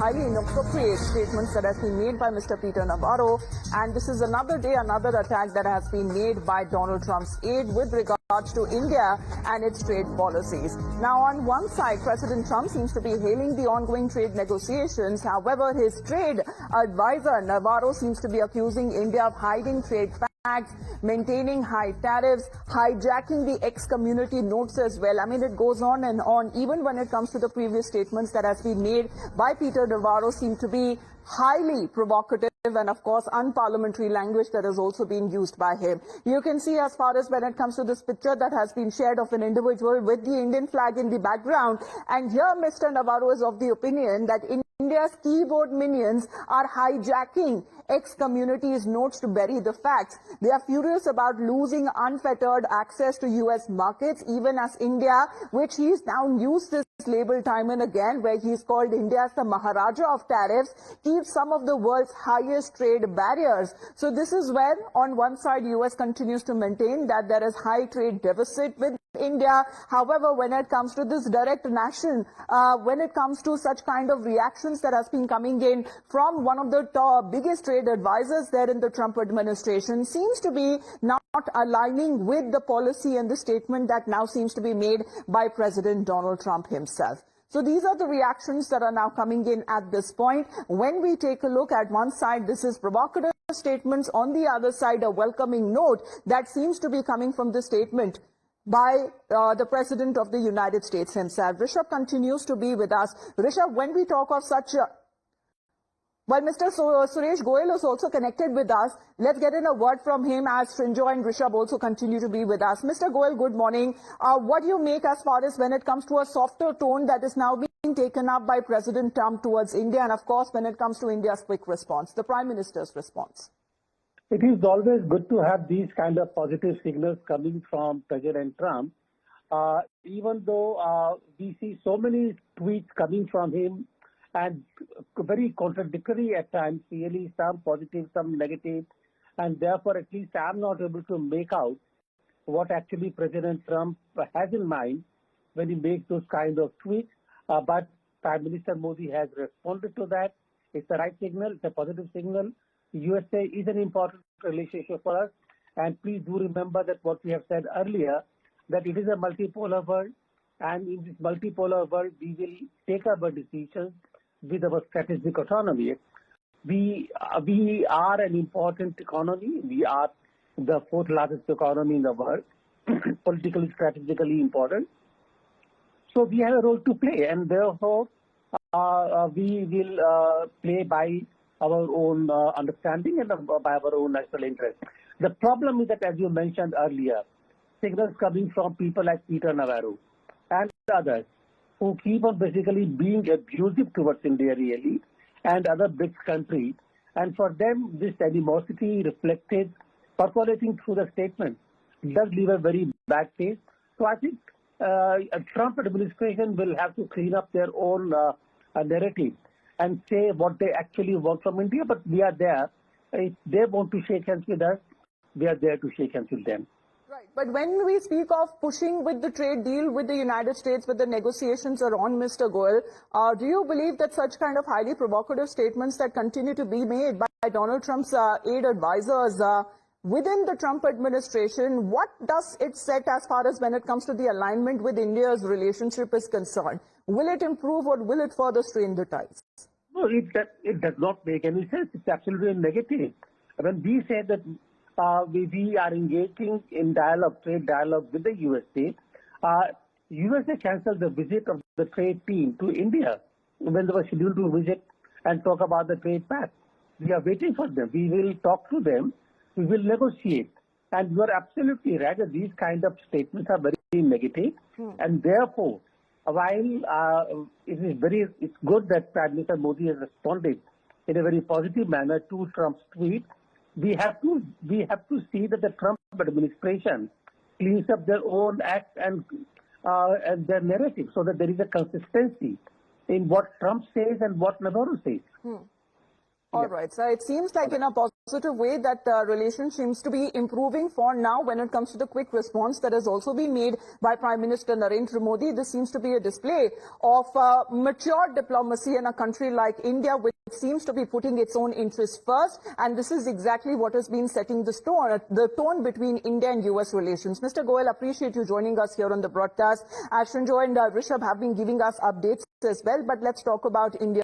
highly inappropriate statements that has been made by Mr. Peter Navarro. And this is another day, another attack that has been made by Donald Trump's aide with regards to India and its trade policies. Now, on one side, President Trump seems to be hailing the ongoing trade negotiations. However, his trade advisor, Navarro, seems to be accusing India of hiding trade facts, maintaining high tariffs, hijacking the ex-community notes as well. I mean, it goes on and on. Even when it comes to the previous statements that has been made by Peter Navarro seem to be highly provocative and, of course, unparliamentary language that has also been used by him. You can see as far as when it comes to this picture that has been shared of an individual with the Indian flag in the background. And here Mr. Navarro is of the opinion that India's keyboard minions are hijacking ex-communities' notes to bury the facts. They are furious about losing unfettered access to U.S. markets, even as India, which he's now used this label time and again, where he's called India as the Maharaja of tariffs, keeps some of the world's highest trade barriers. So this is where, on one side, U.S. continues to maintain that there is high trade deficit with India. However, when it comes to this direct nation, when it comes to such kind of reactions that has been coming in from one of the biggest trade advisors there in the Trump administration, seems to be not aligning with the policy and the statement that now seems to be made by President Donald Trump himself. So these are the reactions that are now coming in at this point. When we take a look at one side, this is provocative statements. On the other side, a welcoming note that seems to be coming from the statement by the President of the United States himself. Rishabh continues to be with us. Rishabh, when we talk of such well, Mr. Suresh Goyal is also connected with us. Let's get in a word from him as Srinjoy and Rishabh also continue to be with us. Mr. Goyal, good morning. What do you make as far as when it comes to a softer tone that is now being taken up by President Trump towards India, and of course when it comes to India's quick response, the Prime Minister's response? It is always good to have these kind of positive signals coming from President Trump. Even though we see so many tweets coming from him and very contradictory at times, really some positive, some negative, and therefore at least I'm not able to make out what actually President Trump has in mind when he makes those kind of tweets. But Prime Minister Modi has responded to that. It's the right signal, it's a positive signal. USA is an important relationship for us, and please do remember that what we have said earlier, that it is a multipolar world, and in this multipolar world we will take our decisions with our strategic autonomy. We are an important economy. We are the fourth largest economy in the world, politically, strategically important. So we have a role to play, and therefore we will play by our own understanding and by our own national interest. The problem is that, as you mentioned earlier, signals coming from people like Peter Navarro and others who keep on basically being abusive towards India really and other BRICS countries, and for them this animosity reflected, percolating through the statement does leave a very bad taste. So I think a Trump administration will have to clean up their own narrative and say what they actually want from India, but we are there. If they want to shake hands with us, we are there to shake hands with them. Right. But when we speak of pushing with the trade deal with the United States, with the negotiations are on, Mr. Goyal, do you believe that such kind of highly provocative statements that continue to be made by Donald Trump's aide advisors within the Trump administration, what does it set as far as when it comes to the alignment with India's relationship is concerned? Will it improve or will it further strain the ties? No, it does not make any sense. It's absolutely negative. When we say that we are engaging in dialogue, trade dialogue with the USA, USA cancelled the visit of the trade team to India when they were scheduled to visit and talk about the trade path. We are waiting for them. We will talk to them. We will negotiate. And you are absolutely right that these kind of statements are very negative. And therefore, while it's good that Prime Minister Modi has responded in a very positive manner to Trump's tweet, we have to see that the Trump administration cleans up their own act and their narrative, so that there is a consistency in what Trump says and what Navarro says. All right. So it seems like in a positive way that relation seems to be improving for now when it comes to the quick response that has also been made by Prime Minister Narendra Modi. This seems to be a display of mature diplomacy in a country like India, which seems to be putting its own interests first. And this is exactly what has been setting the tone between India and US relations. Mr. Goyal, appreciate you joining us here on the broadcast. Ashwin and Rishabh have been giving us updates as well. But let's talk about India.